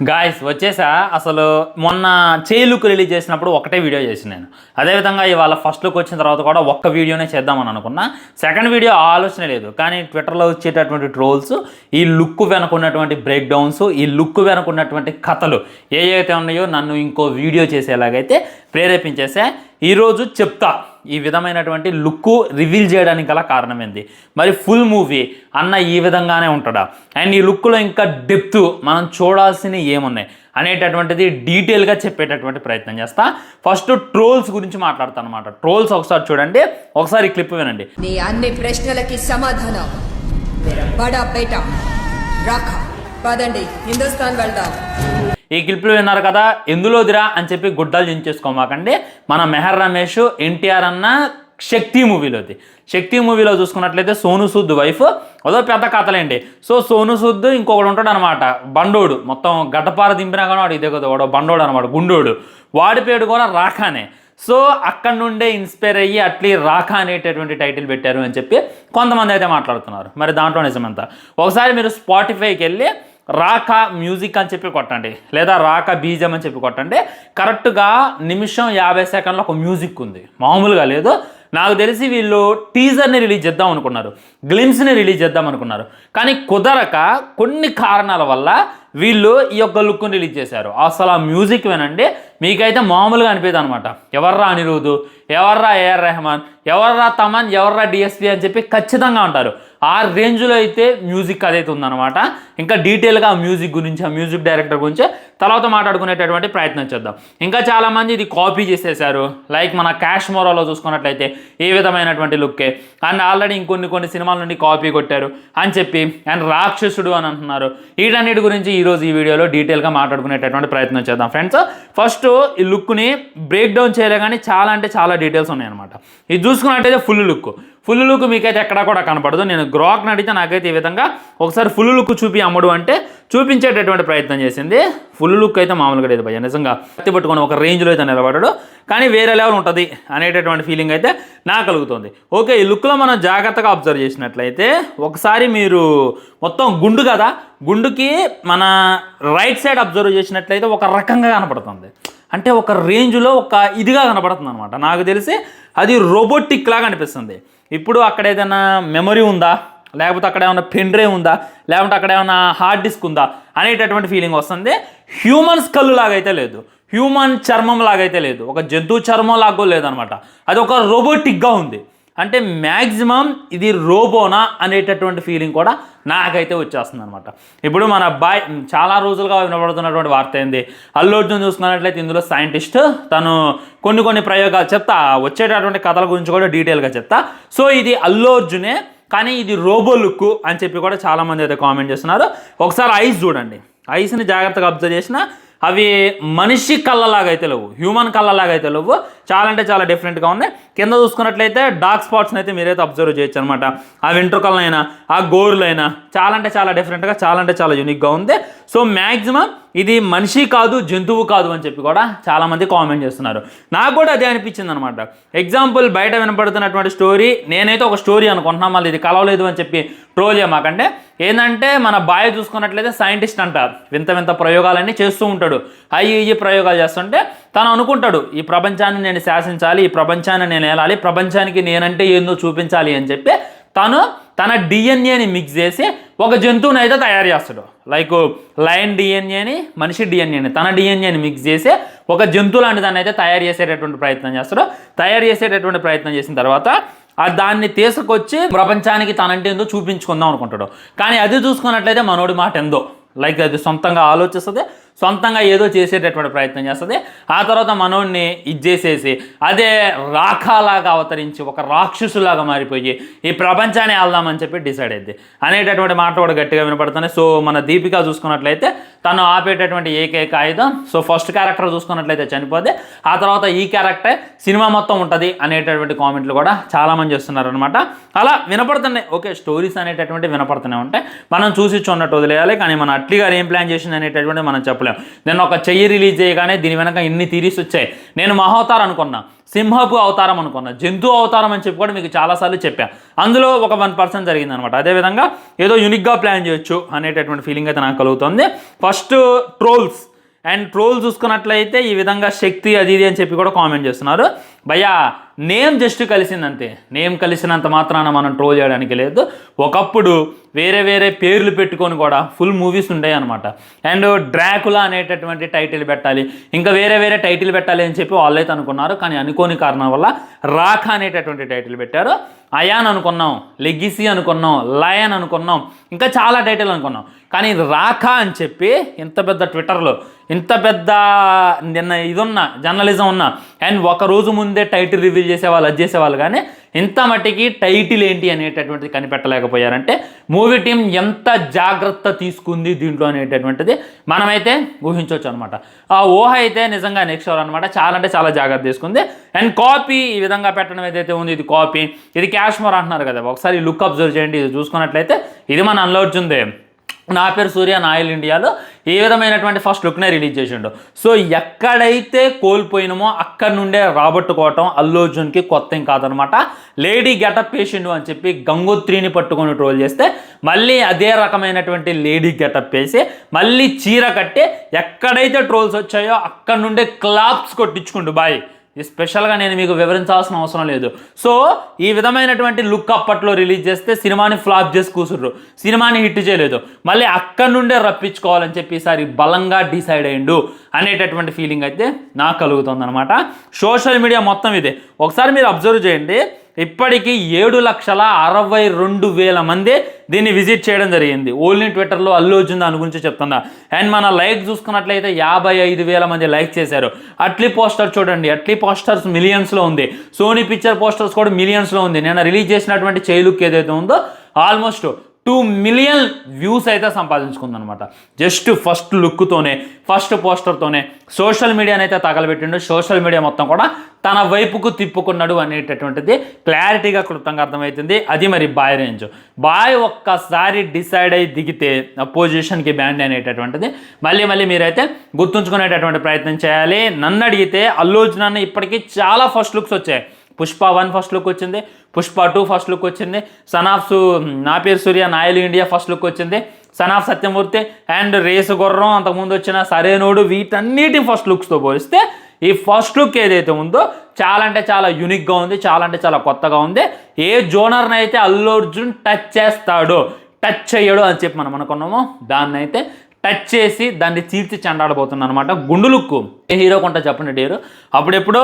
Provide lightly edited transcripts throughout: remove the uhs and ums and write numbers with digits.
Guys వచ్చేసా అసలు మొన్న చేయి లుక్ రిలీజ్ చేసినప్పుడు ఒకటే వీడియో చేసిన నేను. అదేవిధంగా ఇవాళ ఫస్ట్ లుక్ వచ్చిన తర్వాత కూడా ఒక్క వీడియోనే చేద్దామని అనుకున్నా. సెకండ్ వీడియో ఆలోచన లేదు, కానీ ట్విట్టర్లో వచ్చేటటువంటి ట్రోల్స్, ఈ లుక్ వెనుకున్నటువంటి బ్రేక్ డౌన్స్, ఈ లుక్ వెనుకున్నటువంటి కథలు ఏవైతే ఉన్నాయో నన్ను ఇంకో వీడియో చేసేలాగైతే ప్రేరేపించేసా. ఈరోజు చెప్తా ఈ విధమైనటువంటి లుక్ రివీల్ చేయడానికి గల కారణం ఏంది, మరి ఫుల్ మూవీ అన్న ఈ విధంగానే ఉంటాడా, అండ్ ఈ లుక్లో ఇంకా డెప్త్ మనం చూడాల్సినవి ఏమున్నాయి అనేటటువంటిది డీటెయిల్గా చెప్పేటటువంటి ప్రయత్నం చేస్తా. ఫస్ట్ ట్రోల్స్ గురించి మాట్లాడతాను అనమాట. ట్రోల్స్ ఒకసారి చూడండి, ఒకసారి క్లిప్ వినండి. నీ అన్ని ప్రశ్నలకి సమాధానం బడా బేటా రాఖా. పదండి హిందుస్థాన్ వెళ్దాం. ఈ క్లిప్లు విన్నారు కదా, ఎందులోదిరా అని చెప్పి గుడ్డలు దించేసుకోమాకండి. మన మెహర్ రమేష్ ఎన్టీఆర్ అన్న శక్తి మూవీలోది. శక్తి మూవీలో చూసుకున్నట్లయితే సోను సూద్ వైఫ్ అదో పెద్ద కథలేండి. సో సోను సూద్ ఇంకొకడు ఉంటాడు అనమాట, బండోడు, మొత్తం గడ్డపార దింపినా కానీ వాడు ఇదే కదా, వాడు బండోడు అనమాట, గుండోడు. వాడి పేరు కూడా రాఖానే. సో అక్కడి నుండే ఇన్స్పైర్ అయ్యి అట్లీ రాఖా అనేటటువంటి టైటిల్ పెట్టారు అని చెప్పి కొంతమంది అయితే మాట్లాడుతున్నారు. మరి దాంట్లో నిజమంతా. ఒకసారి మీరు స్పాటిఫైకి వెళ్ళి రాఖా మ్యూజిక్ అని చెప్పి కొట్టండి, లేదా రాఖా బీజం అని చెప్పి కొట్టండి. కరెక్ట్గా నిమిషం 50 సెకండ్లో ఒక మ్యూజిక్ ఉంది, మామూలుగా లేదు. నాకు తెలిసి వీళ్ళు టీజర్ని రిలీజ్ చేద్దాం అనుకున్నారు, గ్లిమ్స్ని రిలీజ్ చేద్దాం అనుకున్నారు, కానీ కుదరక కొన్ని కారణాల వల్ల వీళ్ళు ఈ యొక్క లుక్ని రిలీజ్ చేశారు. అసలు ఆ మ్యూజిక్ వినండి, మీకైతే మామూలుగా అనిపిస్తుంది అనమాట. ఎవర్రా అనిరుద్ధు, ఎవర్రా ఏఆర్ రెహమాన్, ఎవర్రా తమన్, ఎవర్రా డిఎస్పి అని చెప్పి ఖచ్చితంగా ఉంటారు. ఆ రేంజ్లో అయితే మ్యూజిక్ అదైతే ఉందన్నమాట. ఇంకా డీటెయిల్గా ఆ మ్యూజిక్ గురించి, ఆ మ్యూజిక్ డైరెక్టర్ గురించి తర్వాత మాట్లాడుకునేటటువంటి ప్రయత్నం చేద్దాం. ఇంకా చాలామంది ఇది కాపీ చేసేసారు, లైక్ మన కాశ్మోరాలో చూసుకున్నట్లయితే ఈ విధమైనటువంటి లుక్కే, అండ్ ఆల్రెడీ ఇంకొన్ని సినిమాల నుండి కాపీ కొట్టారు అని చెప్పి, అండ్ రాక్షసుడు అని అంటున్నారు. వీటన్నిటి గురించి ఈరోజు ఈ వీడియోలో డీటెయిల్గా మాట్లాడుకునేటటువంటి ప్రయత్నం చేద్దాం ఫ్రెండ్స్. ఫస్ట్ ఈ లుక్ని బ్రేక్ డౌన్ చేయలే, కానీ చాలా అంటే చాలా డీటెయిల్స్ ఉన్నాయన్నమాట. ఇది చూసుకున్నట్టయితే ఫుల్ లుక్ మీకైతే ఎక్కడా కూడా కనపడదు. నేను గ్రాక్ని అడిగితే నాకైతే ఈ విధంగా ఒకసారి ఫుల్ లుక్ చూపి అమ్ముడు అంటే చూపించేటటువంటి ప్రయత్నం చేసింది. ఫుల్ లుక్ అయితే మామూలుగా లేదు భయ్య, నిజంగా కత్తి పట్టుకొని ఒక రేంజ్లో అయితే నిలబడడు, కానీ వేరే లెవెల్ ఉంటుంది అనేటటువంటి ఫీలింగ్ అయితే నాకు కలుగుతుంది. ఓకే, ఈ లుక్లో మనం జాగ్రత్తగా అబ్జర్వ్ చేసినట్లయితే ఒకసారి మీరు మొత్తం గుండు కదా, గుండుకి మన రైట్ సైడ్ అబ్జర్వ్ చేసినట్లయితే ఒక రకంగా కనపడుతుంది, అంటే ఒక రేంజ్లో ఒక ఇదిగా కనపడుతుంది అనమాట. నాకు తెలిసి అది రోబోటిక్ లాగా అనిపిస్తుంది. ఇప్పుడు అక్కడ ఏదైనా మెమరీ ఉందా, లేకపోతే అక్కడ ఏమైనా పెన్ డ్రైవ్ ఉందా, లేకపోతే అక్కడ ఏమైనా హార్డ్ డిస్క్ ఉందా అనేటటువంటి ఫీలింగ్ వస్తుంది. హ్యూమన్ స్కల్ లాగైతే లేదు, హ్యూమన్ చర్మం లాగైతే లేదు, ఒక జంతువు చర్మం లాగో లేదనమాట. అది ఒక రోబోటిక్గా ఉంది. అంటే మ్యాక్సిమం ఇది రోబోనా అనేటటువంటి ఫీలింగ్ కూడా నాకైతే వచ్చేస్తుంది అనమాట. ఇప్పుడు మన అబ్బాయి చాలా రోజులుగా వినబడుతున్నటువంటి వార్త ఏంది, అల్లు అర్జున్ చూసుకున్నట్లయితే ఇందులో సైంటిస్ట్, తను కొన్ని ప్రయోగాలు చెప్తా, వచ్చేటటువంటి కథల గురించి కూడా డీటెయిల్గా చెప్తా. సో ఇది అల్లు అర్జునే, కానీ ఇది రోబో లుక్ అని చెప్పి కూడా చాలామంది అయితే కామెంట్ చేస్తున్నారు. ఒకసారి ఐస్ చూడండి, ఐస్ని జాగ్రత్తగా అబ్జర్వ్ చేసిన అవి మనిషి కళ్ళలాగా అయితే లేవు, హ్యూమన్ కళ్ళలాగా అయితే లేవు, చాలా అంటే చాలా డిఫరెంట్గా ఉన్నాయి. కింద చూసుకున్నట్లయితే డార్క్ స్పాట్స్ని అయితే మీరైతే అబ్జర్వ్ చేయొచ్చు అనమాట. ఆ వెంట్రుకలైనా, ఆ గోరులైనా చాలా అంటే చాలా డిఫరెంట్గా, చాలా అంటే చాలా యూనిక్గా ఉంది. సో మ్యాక్సిమం ఇది మనిషి కాదు, జంతువు కాదు అని చెప్పి కూడా చాలామంది కామెంట్ చేస్తున్నారు. నాకు కూడా అదే అనిపించింది అనమాట. ఎగ్జాంపుల్, బయట వినపడుతున్నటువంటి స్టోరీ నేనైతే ఒక స్టోరీ అనుకుంటున్నాను, మళ్ళీ ఇది కలవలేదు అని చెప్పి ట్రోల్ చేయమాకంటే. ఏంటంటే మన బాయ్ చూసుకున్నట్లయితే సైంటిస్ట్ అంటారు, వింత ప్రయోగాలన్నీ చేస్తూ ఉంటాడు. అయ్యి ప్రయోగాలు చేస్తుంటే తను అనుకుంటాడు, ఈ ప్రపంచాన్ని నేను శాసించాలి, ఈ ప్రపంచాన్ని నేను ఏలాలి, ప్రపంచానికి నేనంటే ఏందో చూపించాలి అని చెప్పి తన డిఎన్ఏని మిక్స్ చేసి ఒక జంతువుని అయితే తయారు చేస్తాడు. లైక్ లయన్ డిఎన్ఏని, మనిషి డిఎన్ఏని, తన డిఎన్ఏని మిక్స్ చేసి ఒక జంతువు లాంటి దాన్ని అయితే తయారు చేసేటటువంటి ప్రయత్నం చేస్తాడు. తయారు చేసేటటువంటి ప్రయత్నం చేసిన తర్వాత దాన్ని తీసుకొచ్చి ప్రపంచానికి తనంటే ఏందో చూపించుకుందాం అనుకుంటాడు. కానీ అది చూసుకున్నట్లయితే మనోడి మాట ఎందో, లైక్ అది సొంతంగా ఆలోచిస్తుంది, సొంతంగా ఏదో చేసేటటువంటి ప్రయత్నం చేస్తుంది. ఆ తర్వాత మనోడిని ఇచ్చేసేసి అదే రాఖాలాగా అవతరించి ఒక రాక్షసులాగా మారిపోయి ఈ ప్రపంచాన్ని వెళ్దామని చెప్పి డిసైడ్ అయింది అనేటటువంటి మాట కూడా గట్టిగా వినపడుతుంది. సో మన దీపిక చూసుకున్నట్లయితే తను ఆపేటటువంటి ఏకైక ఆయుధం. సో ఫస్ట్ క్యారెక్టర్ చూసుకున్నట్లయితే చనిపోతే, ఆ తర్వాత ఈ క్యారెక్టర్ సినిమా మొత్తం ఉంటుంది అనేటటువంటి కామెంట్లు కూడా చాలామంది చేస్తున్నారు అనమాట. అలా వినపడుతున్నాయి. ఓకే, స్టోరీస్ అనేటటువంటి వినపడుతూనే ఉంటాయి, మనం చూసి చూన్నట్టు వదిలేయాలి. కానీ మన అట్లీ గారు ఏం ప్లాన్ చేసింది అనేటటువంటి మనం చెప్పలేము. చెప్పలేం. నేను ఒక చెయ్యి రిలీజ్ చేయగానే దీని వెనక ఇన్ని థీరీస్ వచ్చాయి. నేను మహోతార్ అనుకున్నా, సింహపు అవతారం అనుకున్నా, జంతు అవతారం అని చెప్పి కూడా మీకు చాలాసార్లు చెప్పాను. అందులో ఒక 1% జరిగిందనమాట. అదేవిధంగా ఏదో యూనిక్గా ప్లాన్ చేయొచ్చు అనేటటువంటి ఫీలింగ్ అయితే నాకు కలుగుతుంది. ఫస్ట్ ట్రోల్స్ చూసుకున్నట్లయితే ఈ విధంగా శక్తి అది ఇది అని చెప్పి కూడా కామెంట్ చేస్తున్నారు. భయ్యా నేమ్ జస్ట్ కలిసిందంతే, నేమ్ కలిసినంత మాత్రాన మనం ట్రోల్ చేయడానికి లేదు. ఒకప్పుడు వేరే వేరే పేర్లు పెట్టుకొని కూడా ఫుల్ మూవీస్ ఉండేవి అనమాట. అండ్ డ్రాకులా అనేటటువంటి టైటిల్ పెట్టాలి, ఇంకా వేరే వేరే టైటిల్ పెట్టాలి అని చెప్పి వాళ్ళైతే అనుకున్నారు. కానీ అనుకోని కారణం వల్ల రాఖా అనేటటువంటి టైటిల్ పెట్టారు. అయాన్ అనుకున్నాం, లెగిసీ అనుకున్నాం, లయన్ అనుకున్నాం, ఇంకా చాలా టైటిల్ అనుకున్నాం. కానీ రాఖా అని చెప్పి ఇంత పెద్ద ట్విట్టర్లో ఇంత పెద్ద నిన్న ఇదున్న జర్నలిజం ఉన్న అండ్ ఒక రోజు ముందే టైటిల్ రివీల్ చేసేవాళ్ళు, అది చేసేవాళ్ళు. కానీ ఇంత మట్టికి టైటిల్ ఏంటి అనేటటువంటిది కనిపెట్టలేకపోయారంటే మూవీ టీం ఎంత జాగ్రత్త తీసుకుంది దీంట్లో అనేటటువంటిది మనమైతే ఊహించవచ్చు అనమాట. ఆ ఊహ అయితే నిజంగా నెక్స్ట్ అవర్ అనమాట. చాలా అంటే చాలా జాగ్రత్త తీసుకుంది. అండ్ కాపీ ఈ విధంగా పెట్టడం ఏదైతే ఉంది, ఇది కాపీ, ఇది క్యాష్మోర్ అంటున్నారు కదా. ఒకసారి లుక్ అబ్జర్వ్ చేయండి. ఇది చూసుకున్నట్లయితే ఇది మన అల్లు అర్జున్దే. నా పేరు సూర్య, నా ఇల్లు ఇండియాలో ఈ విధమైనటువంటి ఫస్ట్ లుక్నే రిలీజ్ చేసిండు. సో ఎక్కడైతే కోల్పోయినామో అక్కడ నుండే రాబట్టుకోవటం అల్లు అర్జున్కి కొత్త ఏం కాదనమాట. లేడీ గెటప్ వేసిండు అని చెప్పి గంగోత్రిని పట్టుకొని ట్రోల్ చేస్తే మళ్ళీ అదే రకమైనటువంటి లేడీ గెటప్ వేసి మళ్ళీ చీర కట్టి ఎక్కడైతే ట్రోల్స్ వచ్చాయో అక్కడ నుండే క్లాప్స్ కొట్టించుకుంటూ బాయ్. ఇది స్పెషల్గా నేను మీకు వివరించాల్సిన అవసరం లేదు. సో ఈ విధమైనటువంటి లుక్ అప్పట్లో రిలీజ్ చేస్తే సినిమాని ఫ్లాప్ చేసి కూర్చుర్రు, సినిమాని హిట్ చేయలేదు. మళ్ళీ అక్కడి నుండే రప్పించుకోవాలని చెప్పి ఈసారి బలంగా డిసైడ్ అయ్యిండు అనేటటువంటి ఫీలింగ్ అయితే నాకు కలుగుతుంది అనమాట. సోషల్ మీడియా మొత్తం ఇదే. ఒకసారి మీరు అబ్జర్వ్ చేయండి, ఇప్పటికీ 7,62,000 మంది దీన్ని విజిట్ చేయడం జరిగింది. ఓన్లీ ట్విట్టర్లో అల్లు అర్జున్ దాని గురించి చెప్తున్నా. అండ్ మన లైక్ చూసుకున్నట్లయితే 55,000 మంది లైక్ చేశారు. అట్లీ పోస్టర్ చూడండి, అట్లీ పోస్టర్స్ మిలియన్స్లో ఉంది. సోనీ పిక్చర్ పోస్టర్స్ కూడా మిలియన్స్లో ఉంది. నేను రిలీజ్ చేసినటువంటి చేలుక్ ఏదైతే ఉందో ఆల్మోస్ట్ 2 మిలియన్ వ్యూస్ అయితే సంపాదించుకుందనమాట. జస్ట్ ఫస్ట్ లుక్తోనే, ఫస్ట్ పోస్టర్తోనే సోషల్ మీడియాని అయితే తగలబెట్టిండు. సోషల్ మీడియా మొత్తం కూడా తన వైపుకు తిప్పుకున్నాడు అనేటటువంటిది క్లారిటీగా క్లుప్తంగా అర్థమవుతుంది. అది మరి బాయ్ రేంజ్. బాయ్ ఒక్కసారి డిసైడ్ అయ్యి దిగితే అపోజిషన్కి బ్యాండ్ అనేటటువంటిది మళ్ళీ మీరైతే గుర్తుంచుకునేటటువంటి ప్రయత్నం చేయాలి. నన్ను అడిగితే అల్లు అర్జున్ అన్న ఇప్పటికీ చాలా ఫస్ట్ లుక్స్ వచ్చాయి. పుష్ప 1 ఫస్ట్ లుక్ వచ్చింది, పుష్ప 2 ఫస్ట్ లుక్ వచ్చింది, సన్ ఆఫ్ నా పేరు సూర్య, నా ఇల్లు ఇండియా ఫస్ట్ లుక్ వచ్చింది, son of Satyamurthy and race గుర్రం, అంతకుముందు వచ్చిన సరైనోడు, వీటన్నిటి ఫస్ట్ లుక్స్తో పోలిస్తే ఈ ఫస్ట్ లుక్ ఏదైతే ఉందో చాలా అంటే చాలా యూనిక్గా ఉంది, చాలా అంటే చాలా కొత్తగా ఉంది. ఏ జోనర్ని అయితే అల్లు అర్జున్ టచ్ చేస్తాడో, టచ్ చేయడు అని చెప్పి మనం అనుకున్నామో దాన్ని అయితే టచ్ చేసి దాన్ని చీల్చి చెండాడబోతున్నాను అనమాట. గుండు లుక్కు ఏ హీరో కొంట చెప్పండి డేరు. అప్పుడెప్పుడు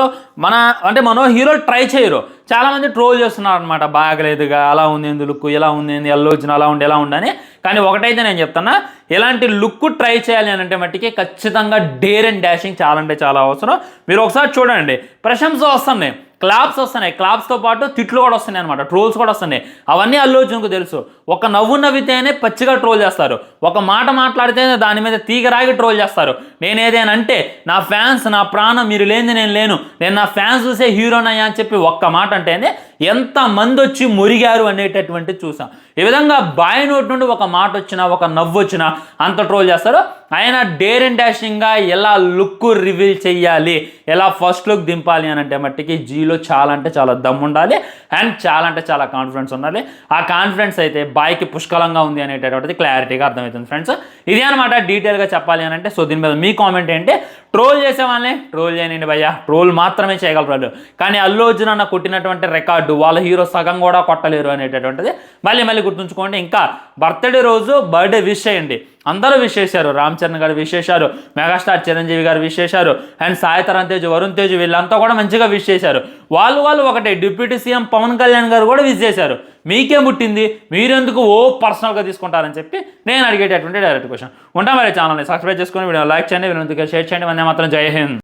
మనో హీరోలు ట్రై చేయరు, చాలామంది ట్రోల్ చేస్తున్నారు అనమాట. బాగలేదుగా, అలా ఉంది ఏంది లుక్, ఇలా ఉంది ఏంది, అల్లు అర్జున్ అలా ఉండి ఎలా ఉండని. కానీ ఒకటైతే నేను చెప్తున్నా, ఇలాంటి లుక్ ట్రై చేయాలి అని అంటే మట్టికి ఖచ్చితంగా డేర్ అండ్ డాషింగ్ చాలా అంటే చాలా అవసరం. మీరు ఒకసారి చూడండి, ప్రశంస వస్తున్నాయి, క్లాప్స్ వస్తున్నాయి, క్లాప్స్తో పాటు తిట్లు కూడా వస్తున్నాయి అనమాట, ట్రోల్స్ కూడా వస్తున్నాయి. అవన్నీ అల్లు అర్జున్కు తెలుసు. ఒక నవ్వు నవ్వితేనే పచ్చిగా ట్రోల్ చేస్తారు, ఒక మాట మాట్లాడితేనే దాని మీద తీగరాగి ట్రోల్ చేస్తారు. నేనేదైనా అంటే నా ఫ్యాన్స్, నా ప్రాణం, మీరు లేనిది నేను లేను, నేను నా ఫ్యాన్స్ చూసే హీరోనయ్యా అని చెప్పి ఒక్క మాట అంటేనే ఎంతమంది వచ్చి మురిగారు అనేటటువంటి చూసాం. ఈ విధంగా బాయ్ నోటి నుండి ఒక మాట వచ్చినా, ఒక నవ్వు వచ్చినా అంత ట్రోల్ చేస్తారు. ఆయన డేర్ అండ్ డాషింగ్గా ఎలా లుక్ రివీల్ చేయాలి, ఎలా ఫస్ట్ లుక్ దింపాలి అని అంటే మట్టికి జీలో చాలా అంటే చాలా దమ్ ఉండాలి అండ్ చాలా అంటే చాలా కాన్ఫిడెన్స్ ఉండాలి. ఆ కాన్ఫిడెన్స్ అయితే బాయ్కి పుష్కలంగా ఉంది అనేటటువంటిది క్లారిటీగా అర్థమవుతుంది ఫ్రెండ్స్. ఇది అనమాట డీటెయిల్గా చెప్పాలి అని అంటే. సో దీని మీద మీ కామెంట్ ఏంటి? ట్రోల్ చేసే వాళ్ళని ట్రోల్ చేయనండి భయ్యా, ట్రోల్ మాత్రమే చేయగలరు. కానీ అల్లు అర్జున్ అన్న కొట్టినటువంటి రికార్డు వాళ్ళ హీరో సగం కూడా కొట్టలేరు అనేటటువంటిది మళ్ళీ గుర్తుంచుకోండి. ఇంకా బర్త్డే రోజు బర్త్డే విష్ చేయండి. అందరూ విష్ చేశారు. రామ్ చరణ్ గారు విష్ చేశారు, మెగాస్టార్ చిరంజీవి గారు విష్ చేశారు, అండ్ సాయి తరణ్ తేజ్, వరుణ్ తేజ్ వీళ్ళంతా కూడా మంచిగా విష్ చేశారు. వాళ్ళు ఒకటే డిప్యూటీ సీఎం పవన్ కళ్యాణ్ గారు కూడా విష్ చేశారు. మీకేం పుట్టింది, మీరెందుకు పర్సనల్గా తీసుకుంటారని చెప్పి నేను అడిగేటటువంటి డైరెక్ట్ క్వశ్చన్. ఉంటాం మరి. ఛానల్ని సబ్స్క్రైబ్ చేసుకొని వీడియో లైక్ చేయండి, వీడియో షేర్ చేయండి. వందే మాత్రం. జై హింద్.